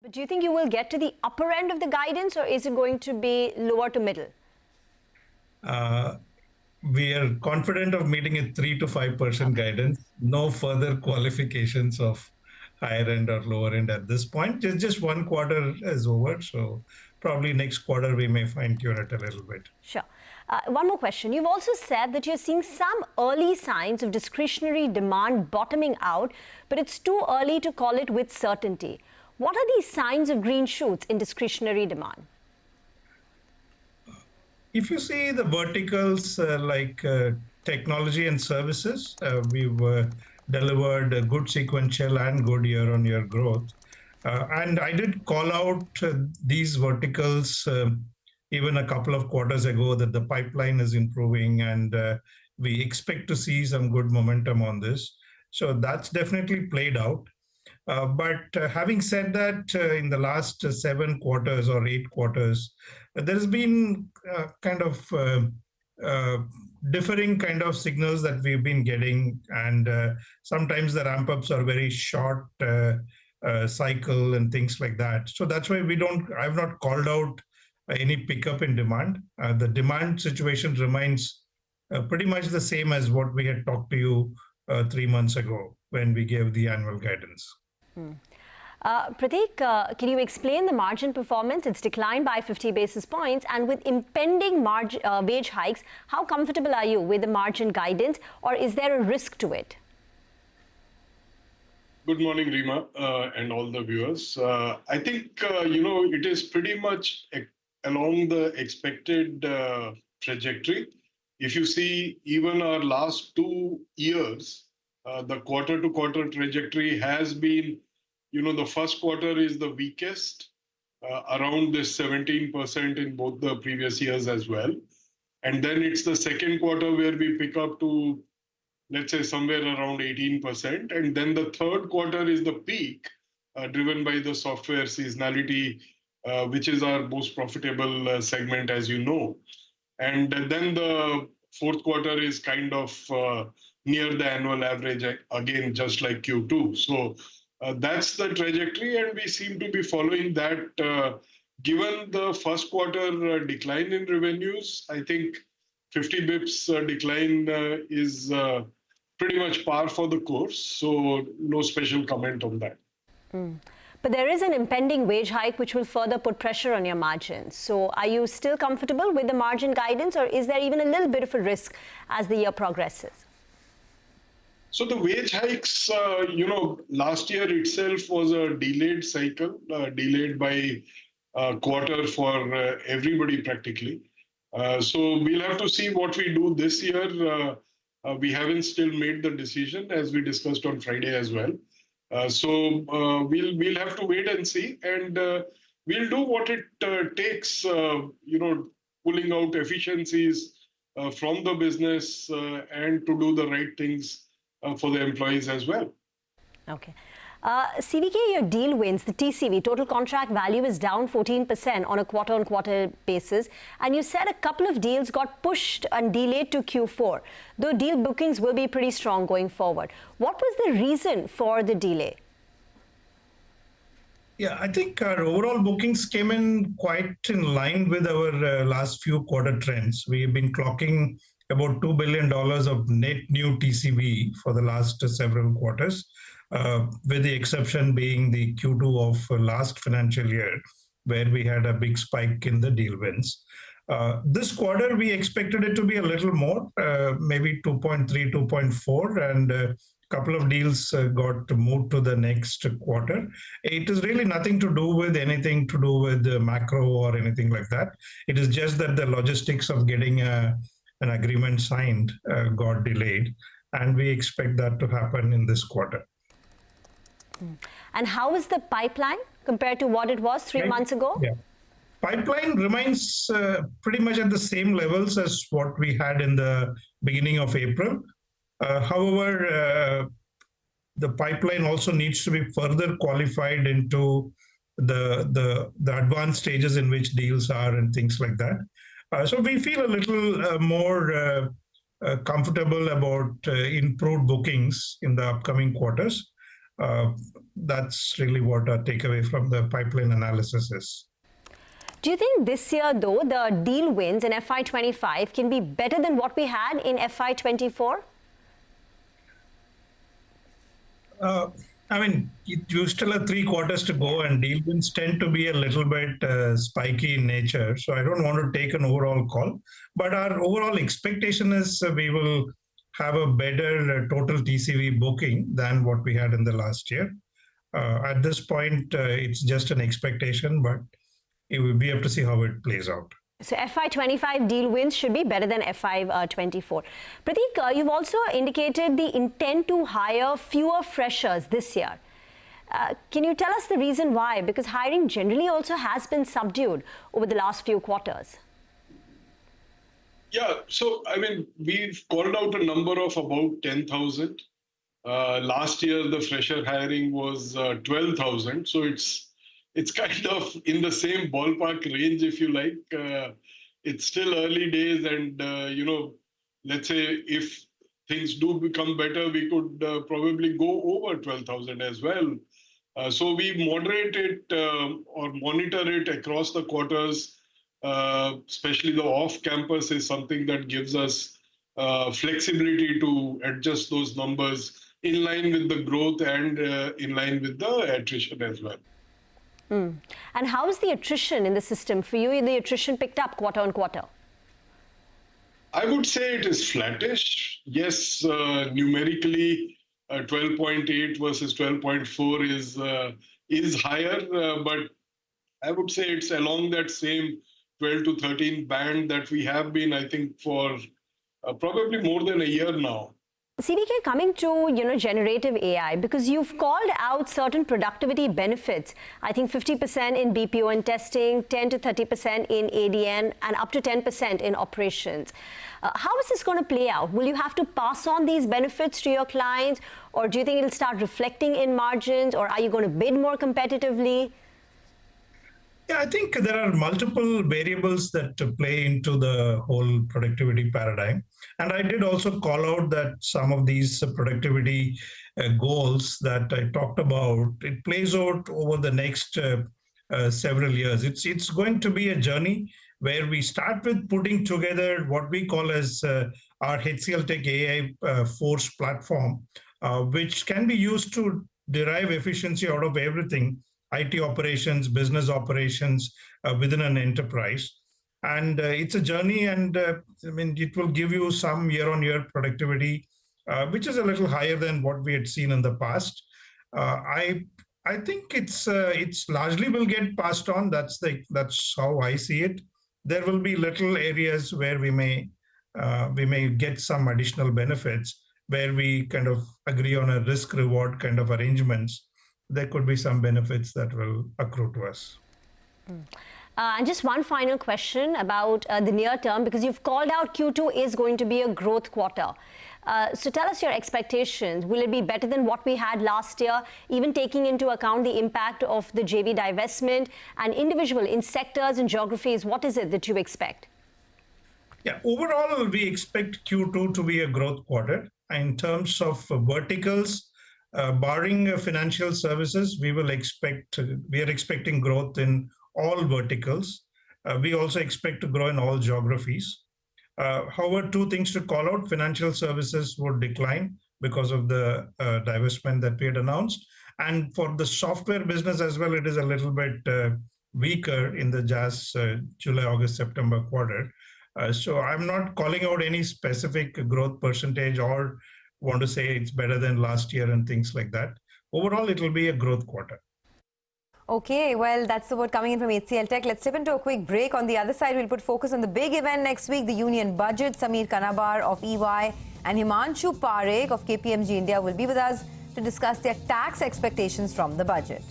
But do you think you will get to the upper end of the guidance, or is it going to be lower to middle? We are confident of meeting a 3 to 5% guidance. No further qualifications of higher end or lower end at this point. Just one quarter is over, so probably next quarter we may fine tune it a little bit. Sure. One more question. You've also said that you're seeing some early signs of discretionary demand bottoming out, but it's too early to call it with certainty. What are these signs of green shoots in discretionary demand? If you see the verticals like technology and services, we've delivered a good sequential and good year-on-year growth. And I did call out these verticals even a couple of quarters ago that the pipeline is improving, and we expect to see some good momentum on this. So that's definitely played out. But having said that, in the last 7 quarters or 8 quarters, there's been kind of differing kind of signals that we've been getting, and sometimes the ramp-ups are very short cycle and things like that. So that's why I've not called out any pickup in demand. The demand situation remains pretty much the same as what we had talked to you 3 months ago when we gave the annual guidance. Prateek, can you explain the margin performance? It's declined by 50 basis points, and with impending wage hikes, how comfortable are you with the margin guidance, or is there a risk to it? Good morning, Reema, and all the viewers. I think, it is pretty much along the expected trajectory. If you see even our last 2 years, the quarter-to-quarter trajectory has been, the first quarter is the weakest, around this 17% in both the previous years as well. And then it's the second quarter where we pick up to, let's say, somewhere around 18%. And then the third quarter is the peak, driven by the software seasonality, which is our most profitable segment, as you know. And then the fourth quarter is kind of near the annual average, again, just like Q2. So that's the trajectory, and we seem to be following that. Given the first quarter decline in revenues, I think 50 bips decline is pretty much par for the course. So no special comment on that. But there is an impending wage hike which will further put pressure on your margins. So are you still comfortable with the margin guidance, or is there even a little bit of a risk as the year progresses? So the wage hikes, last year itself was a delayed cycle, delayed by a quarter for everybody practically. So we'll have to see what we do this year. We haven't still made the decision, as we discussed on Friday as well. So we'll have to wait and see, and we'll do what it takes, pulling out efficiencies from the business and to do the right things for the employees as well. Okay. CVK, your deal wins, the TCV, total contract value, is down 14% on a quarter-on-quarter basis. And you said a couple of deals got pushed and delayed to Q4, though deal bookings will be pretty strong going forward. What was the reason for the delay? Yeah, I think our overall bookings came in quite in line with our last few quarter trends. We've been clocking about $2 billion of net new TCV for the last several quarters, with the exception being the Q2 of last financial year, where we had a big spike in the deal wins. This quarter, we expected it to be a little more, maybe 2.3, 2.4, and a couple of deals got moved to the next quarter. It is really nothing to do with anything to do with the macro or anything like that. It is just that the logistics of getting an agreement signed got delayed, and we expect that to happen in this quarter. And how is the pipeline compared to what it was 3 months ago? Yeah. Pipeline remains pretty much at the same levels as what we had in the beginning of April. However, the pipeline also needs to be further qualified into the advanced stages in which deals are and things like that. So we feel a little more comfortable about improved bookings in the upcoming quarters. that's really what our takeaway from the pipeline analysis is. Do you think this year, though, the deal wins in FY25 can be better than what we had in FY24? I mean, you still have 3 quarters to go, and deal wins tend to be a little bit spiky in nature. So I don't want to take an overall call. But our overall expectation is we will have a better total TCV booking than what we had in the last year. At this point, it's just an expectation, but we have to see how it plays out. So FY25 deal wins should be better than FY24. Prateek, you've also indicated the intent to hire fewer freshers this year. Can you tell us the reason why? Because hiring generally also has been subdued over the last few quarters. Yeah, so I mean, we've called out a number of about 10,000. Last year, the fresher hiring was 12,000. So it's kind of in the same ballpark range, if you like. It's still early days, and let's say if things do become better, we could probably go over 12,000 as well. So we moderate it or monitor it across the quarters. Especially the off-campus is something that gives us flexibility to adjust those numbers in line with the growth and in line with the attrition as well. And how is the attrition in the system? For you, the attrition picked up quarter on quarter? I would say it is flattish. Yes, numerically, 12.8 versus 12.4 is higher, but I would say it's along that same 12 to 13 band that we have been, I think, for probably more than a year now. CVK, coming to generative AI, because you've called out certain productivity benefits, I think 50% in BPO and testing, 10 to 30% in ADN, and up to 10% in operations. How is this going to play out? Will you have to pass on these benefits to your clients, or do you think it'll start reflecting in margins, or are you going to bid more competitively? Yeah, I think there are multiple variables that play into the whole productivity paradigm. And I did also call out that some of these productivity goals that I talked about, it plays out over the next several years. It's going to be a journey where we start with putting together what we call as our HCLTech AI Force platform, which can be used to derive efficiency out of everything. IT operations, business operations within an enterprise. And it's a journey, and I mean, it will give you some year-on-year productivity, which is a little higher than what we had seen in the past. I think it's largely will get passed on. That's how I see it. There will be little areas where we may get some additional benefits, where we kind of agree on a risk-reward kind of arrangements. There could be some benefits that will accrue to us. And just one final question about the near term, because you've called out Q2 is going to be a growth quarter. So tell us your expectations. Will it be better than what we had last year, even taking into account the impact of the JV divestment, and individual in sectors and geographies? What is it that you expect? Yeah, overall, we expect Q2 to be a growth quarter. In terms of verticals, barring financial services, we are expecting growth in all verticals. We also expect to grow in all geographies. However, 2 things to call out: financial services would decline because of the divestment that we had announced. And for the software business as well, it is a little bit weaker in the JAS July, August, September quarter. So I'm not calling out any specific growth percentage or want to say it's better than last year and things like that. Overall, it will be a growth quarter. Okay, well, that's the word coming in from HCLTech. Let's step into a quick break. On the other side, we'll put focus on the big event next week, the union budget. Sameer Kanabar of EY and Himanshu Parekh of KPMG India will be with us to discuss their tax expectations from the budget.